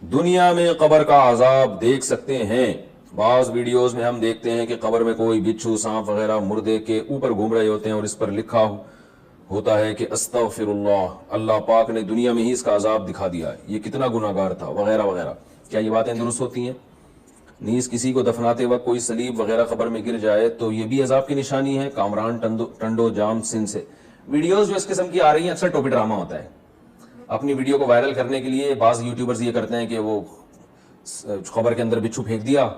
دنیا میں قبر کا عذاب دیکھ سکتے ہیں. بعض ویڈیوز میں ہم دیکھتے ہیں کہ قبر میں کوئی بچھو سانپ وغیرہ مردے کے اوپر گھوم رہے ہوتے ہیں اور اس پر لکھا ہوتا ہے کہ استغفر اللہ، اللہ پاک نے دنیا میں ہی اس کا عذاب دکھا دیا ہے، یہ کتنا گناہ گار تھا وغیرہ وغیرہ. کیا یہ باتیں درست ہوتی ہیں؟ نیز کسی کو دفناتے وقت کوئی صلیب وغیرہ قبر میں گر جائے تو یہ بھی عذاب کی نشانی ہے. کامران ٹنڈو جام سندھ سے. ویڈیوز جو اس قسم کی آ رہی ہیں اکثر ٹوپی ڈرامہ ہوتا ہے. اپنی ویڈیو کو وائرل کرنے کے لیے بعض یوٹیوبرز یہ کرتے ہیں کہ وہ قبر کے اندر بچھو پھینک دیا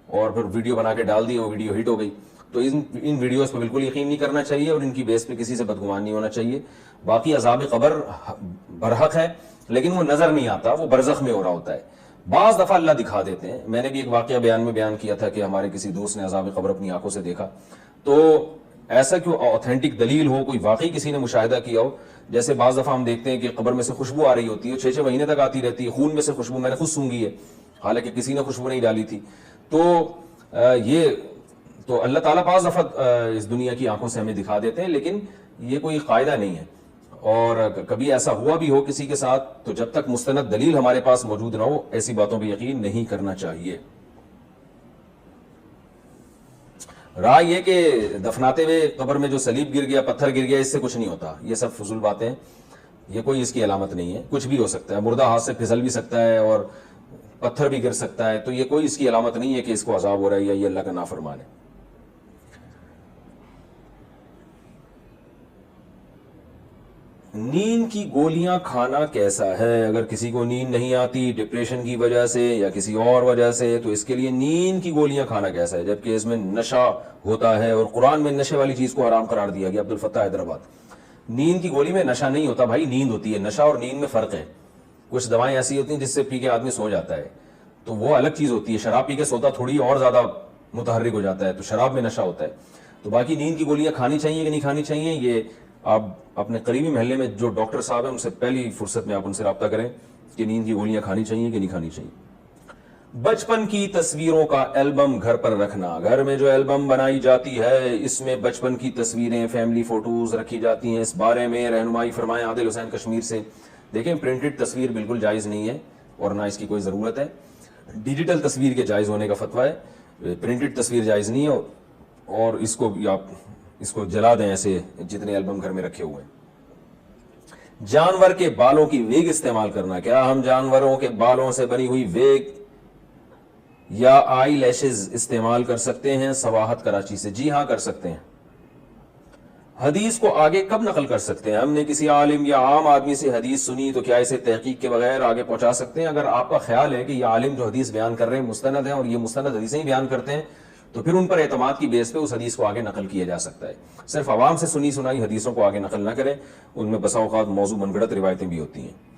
اور پھر ویڈیو بنا کے ڈال دی، وہ ویڈیو ہٹ ہو گئی. تو ان ویڈیوز پہ بالکل یقین نہیں کرنا چاہیے اور ان کی بیس پہ کسی سے بدگمان نہیں ہونا چاہیے. باقی عذاب قبر برحق ہے لیکن وہ نظر نہیں آتا، وہ برزخ میں ہو رہا ہوتا ہے. بعض دفعہ اللہ دکھا دیتے ہیں. میں نے بھی ایک واقعہ بیان کیا تھا کہ ہمارے کسی دوست نے عذاب قبر اپنی آنکھوں سے دیکھا. تو ایسا کیوں اوتھینٹک دلیل ہو، کوئی واقعی کسی نے مشاہدہ کیا ہو. جیسے بعض دفعہ ہم دیکھتے ہیں کہ قبر میں سے خوشبو آ رہی ہوتی ہے، 6 مہینے تک آتی رہتی ہے، خون میں سے خوشبو، میں نے خود سونگھی ہے حالانکہ کسی نے خوشبو نہیں ڈالی تھی. تو اللہ تعالیٰ بعض دفعہ اس دنیا کی آنکھوں سے ہمیں دکھا دیتے ہیں لیکن یہ کوئی قاعدہ نہیں ہے. اور کبھی ایسا ہوا بھی ہو کسی کے ساتھ تو جب تک مستند دلیل ہمارے پاس موجود نہ ہو ایسی باتوں پہ یقین نہیں کرنا چاہیے. رائے یہ کہ دفناتے ہوئے قبر میں جو صلیب گر گیا، پتھر گر گیا، اس سے کچھ نہیں ہوتا. یہ سب فضول باتیں ہیں، یہ کوئی اس کی علامت نہیں ہے. کچھ بھی ہو سکتا ہے، مردہ ہاتھ سے پھسل بھی سکتا ہے اور پتھر بھی گر سکتا ہے. تو یہ کوئی اس کی علامت نہیں ہے کہ اس کو عذاب ہو رہا ہے یا یہ اللہ کا نافرمان ہے. نیند کی گولیاں کھانا کیسا ہے؟ اگر کسی کو نیند نہیں آتی ڈپریشن کی وجہ سے یا کسی اور وجہ سے تو اس کے لیے نیند کی گولیاں کھانا کیسا ہے، جبکہ اس میں نشہ ہوتا ہے اور قرآن میں نشے والی چیز کو حرام قرار دیا گیا. عبدالفتاح حیدرآباد. نیند کی گولی میں نشہ نہیں ہوتا بھائی، نیند ہوتی ہے. نشہ اور نیند میں فرق ہے. کچھ دوائیں ایسی ہوتی ہیں جس سے پی کے آدمی سو جاتا ہے تو وہ الگ چیز ہوتی ہے. شراب پی کے سوتا تھوڑی اور زیادہ متحرک ہو جاتا ہے، تو شراب میں نشہ ہوتا ہے. تو باقی نیند کی گولیاں کھانی چاہیے کہ نہیں کھانی چاہیے، یہ آپ اپنے قریبی محلے میں جو ڈاکٹر صاحب ہیں ان سے پہلی فرصت میں آپ ان سے رابطہ کریں کہ نیند کی گولیاں کھانی چاہیے کہ نہیں کھانی چاہیے. بچپن کی تصویروں کا البم گھر پر رکھنا. گھر میں جو البم بنائی جاتی ہے اس میں بچپن کی تصویریں، فیملی فوٹوز رکھی جاتی ہیں، اس بارے میں رہنمائی فرمائیں. عادل حسین کشمیر سے. دیکھیں پرنٹڈ تصویر بالکل جائز نہیں ہے اور نہ اس کی کوئی ضرورت ہے. ڈیجیٹل تصویر کے جائز ہونے کا فتویٰ ہے، پرنٹڈ تصویر جائز نہیں ہے. اور اس کو جلا دیں ایسے جتنے البم گھر میں رکھے ہوئے ہیں. جانور کے بالوں کی ویگ استعمال کرنا. کیا ہم جانوروں کے بالوں سے بنی ہوئی ویگ یا آئی لیشز استعمال کر سکتے ہیں؟ سواحت کراچی سے. جی ہاں کر سکتے ہیں. حدیث کو آگے کب نقل کر سکتے ہیں؟ ہم نے کسی عالم یا عام آدمی سے حدیث سنی تو کیا اسے تحقیق کے بغیر آگے پہنچا سکتے ہیں؟ اگر آپ کا خیال ہے کہ یہ عالم جو حدیث بیان کر رہے ہیں مستند ہیں اور یہ مستند حدیثیں ہی بیان کرتے ہیں تو پھر ان پر اعتماد کی بیس پہ اس حدیث کو آگے نقل کیا جا سکتا ہے. صرف عوام سے سنی سنائی حدیثوں کو آگے نقل نہ کریں، ان میں بسا اوقات موضوع من گھڑت روایتیں بھی ہوتی ہیں.